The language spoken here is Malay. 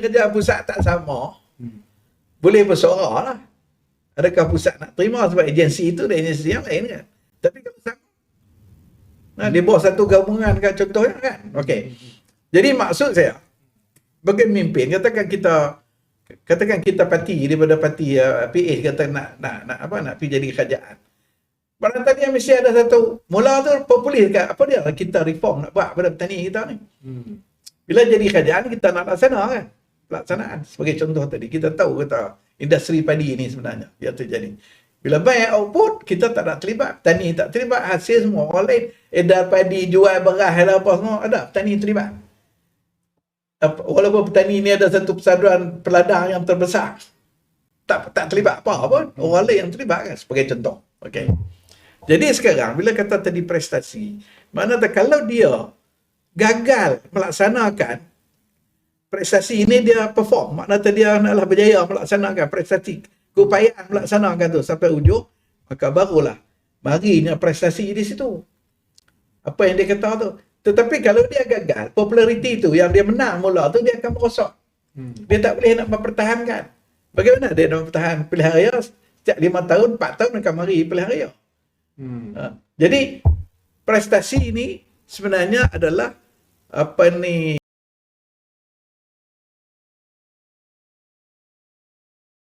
kerajaan pusat tak sama, boleh bersuara lah. Adakah pusat nak terima sebab agensi itu dan agensi yang lain kan. Tapi kalau sama, dia bawa satu gabungan kan contohnya kan. Okey. Jadi maksud saya, bagi pemimpin, katakan kita parti daripada parti PA kata nak pergi jadi kerajaan. Barangkali mesti ada satu mula tu populis kat apa dia kita reform nak buat pada petani kita ni. Bila jadi kerajaan kita nak laksana kan. Pelaksanaan sebagai contoh tadi kita tahu kata industri padi ni sebenarnya yang terjadi. Bila banyak output kita tak nak terlibat, petani tak terlibat, hasil semua orang lain, edar padi, jual beras apa semua ada, petani terlibat. Walaupun petani ni ada satu persatuan peladang yang terbesar, tak terlibat apa pun, orang lain yang terlibat kan sebagai contoh. Okey. Jadi sekarang bila kata tadi prestasi, maknanya kalau dia gagal melaksanakan prestasi ini, dia perform, maknanya dia naklah berjaya melaksanakan prestasi, keupayaan melaksanakan tu sampai ujung, maka barulah marinya prestasi di situ. Apa yang dia kata tu. Tetapi kalau dia gagal, populariti tu yang dia menang mula tu, dia akan merosot. Dia tak boleh nak mempertahankan. Bagaimana dia nak mempertahankan pilihan raya? Setiap 5 tahun, 4 tahun akan mari pilihan raya. Jadi prestasi ini sebenarnya adalah